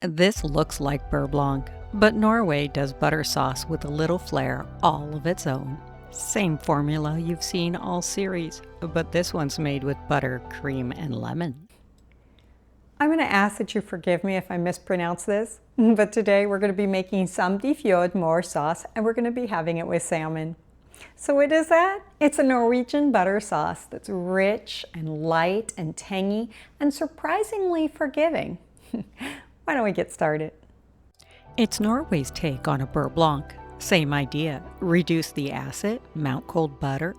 This looks like Beurre Blanc, but Norway does butter sauce with a little flair all of its own. Same formula you've seen all series, but this one's made with butter, cream, and lemon. I'm going to ask that you forgive me if I mispronounce this, but today we're going to be making Is Sandefjordsmør sauce, and we're going to be having it with salmon. So what is that? It's a Norwegian butter sauce that's rich and light and tangy and surprisingly forgiving. Why don't we get started? It's Norway's take on a Beurre Blanc. Same idea, reduce the acid, mount cold butter.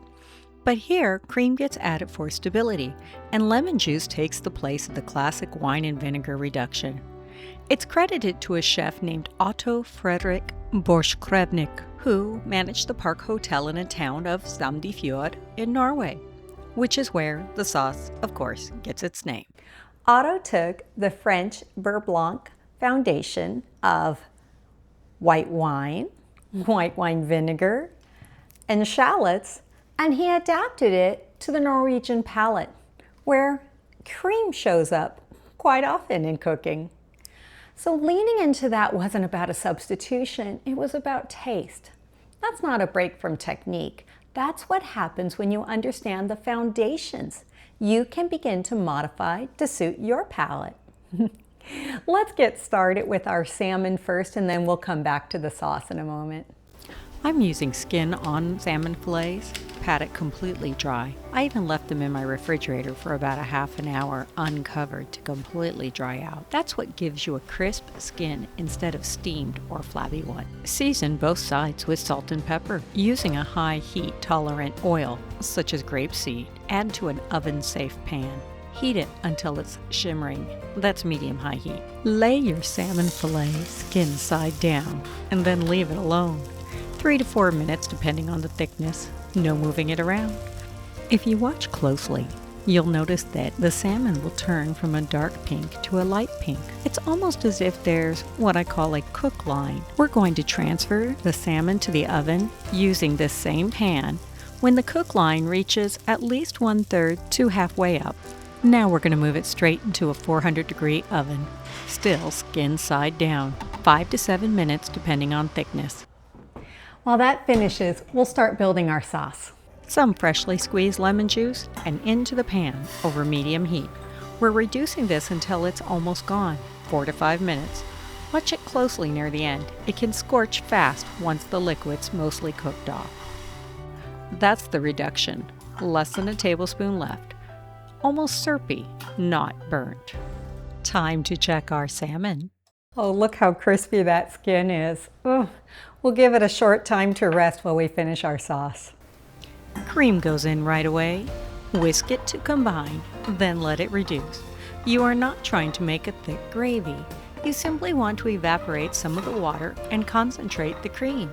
But here, cream gets added for stability, and lemon juice takes the place of the classic wine and vinegar reduction. It's credited to a chef named Otto Fredrik Borchgrevink, who managed the Park Hotel in a town of Sandefjord in Norway, which is where the sauce, of course, gets its name. Otto took the French Beurre Blanc foundation of white wine vinegar, and shallots, and he adapted it to the Norwegian palate, where cream shows up quite often in cooking. So leaning into that wasn't about a substitution, it was about taste. That's not a break from technique. That's what happens when you understand the foundations. You can begin to modify to suit your palate. Let's get started with our salmon first, and then we'll come back to the sauce in a moment. I'm using skin-on salmon fillets, pat it completely dry. I even left them in my refrigerator for about a half an hour uncovered to completely dry out. That's what gives you a crisp skin instead of steamed or flabby one. Season both sides with salt and pepper, using a high heat tolerant oil, such as grapeseed. Add to an oven-safe pan. Heat it until it's shimmering. That's medium-high heat. Lay your salmon fillet skin side down and then leave it alone. 3 to 4 minutes depending on the thickness. No moving it around. If you watch closely, you'll notice that the salmon will turn from a dark pink to a light pink. It's almost as if there's what I call a cook line. We're going to transfer the salmon to the oven using this same pan when the cook line reaches at least 1/3 to halfway up. Now we're going to move it straight into a 400-degree oven, still skin side down, 5 to 7 minutes depending on thickness. While that finishes, we'll start building our sauce. Some freshly squeezed lemon juice and into the pan over medium heat. We're reducing this until it's almost gone, 4 to 5 minutes. Watch it closely near the end. It can scorch fast once the liquid's mostly cooked off. That's the reduction, less than a tablespoon left. Almost syrupy, not burnt. Time to check our salmon. Oh, look how crispy that skin is. Ugh. We'll give it a short time to rest while we finish our sauce. Cream goes in right away. Whisk it to combine, then let it reduce. You are not trying to make a thick gravy. You simply want to evaporate some of the water and concentrate the cream.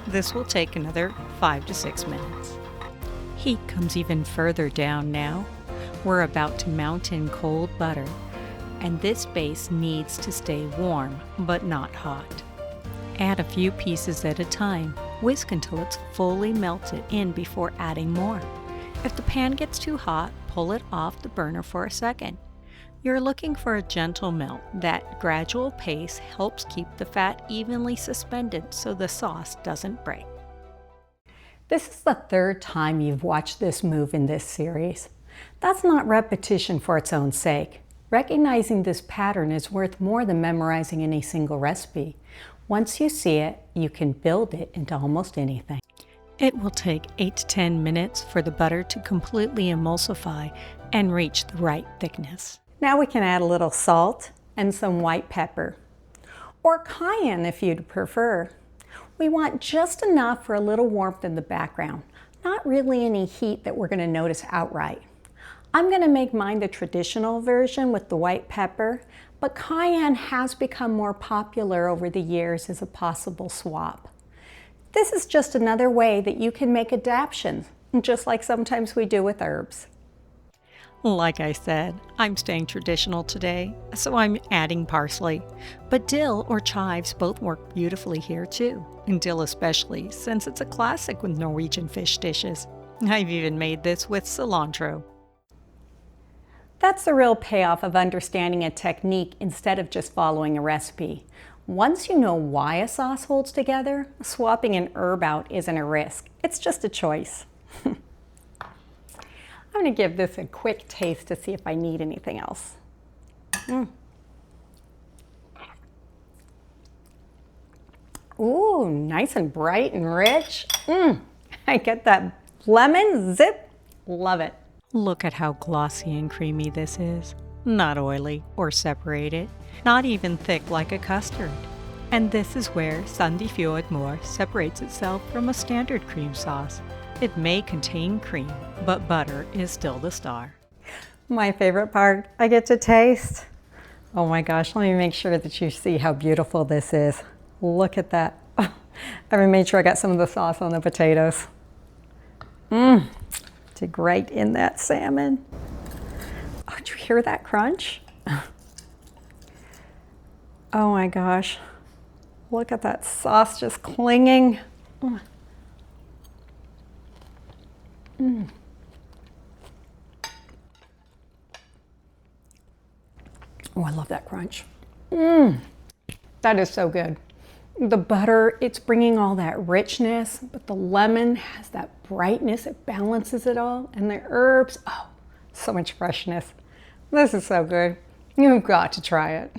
This will take another 5 to 6 minutes. Heat comes even further down now. We're about to mount in cold butter, and this base needs to stay warm but not hot. Add a few pieces at a time. Whisk until it's fully melted in before adding more. If the pan gets too hot, pull it off the burner for a second. You're looking for a gentle melt. That gradual pace helps keep the fat evenly suspended so the sauce doesn't break. This is the 3rd time you've watched this move in this series. That's not repetition for its own sake. Recognizing this pattern is worth more than memorizing any single recipe. Once you see it, you can build it into almost anything. It will take 8 to 10 minutes for the butter to completely emulsify and reach the right thickness. Now we can add a little salt and some white pepper, or cayenne if you'd prefer. We want just enough for a little warmth in the background, not really any heat that we're going to notice outright. I'm going to make mine the traditional version with the white pepper, but cayenne has become more popular over the years as a possible swap. This is just another way that you can make adaptations, just like sometimes we do with herbs. Like I said, I'm staying traditional today, so I'm adding parsley. But dill or chives both work beautifully here too, and dill especially, since it's a classic with Norwegian fish dishes. I've even made this with cilantro. That's the real payoff of understanding a technique instead of just following a recipe. Once you know why a sauce holds together, swapping an herb out isn't a risk. It's just a choice. I'm going to give this a quick taste to see if I need anything else. Ooh, nice and bright and rich. I get that lemon zip. Love it. Look at how glossy and creamy this is. Not oily or separated, not even thick like a custard. And this is where Sandefjordsmør separates itself from a standard cream sauce. It may contain cream, but butter is still the star. My favorite part, I get to taste. Oh my gosh, let me make sure that you see how beautiful this is. Look at that. I made sure I got some of the sauce on the potatoes. To grate in that salmon. Oh, did you hear that crunch? Oh my gosh. Look at that sauce just clinging. Oh, I love that crunch. That is so good. The butter, it's bringing all that richness, but the lemon has that brightness. It balances it all. And the herbs, oh, so much freshness. This is so good. You've got to try it.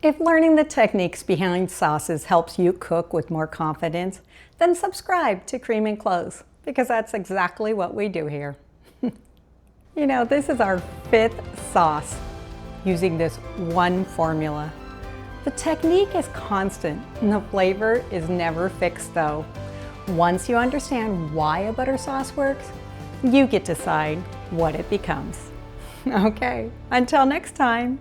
If learning the techniques behind sauces helps you cook with more confidence, then subscribe to Cream and Cloves, because that's exactly what we do here. You know, this is our 5th sauce using this one formula. The technique is constant, and the flavor is never fixed though. Once you understand why a butter sauce works, you get to decide what it becomes. Okay, until next time.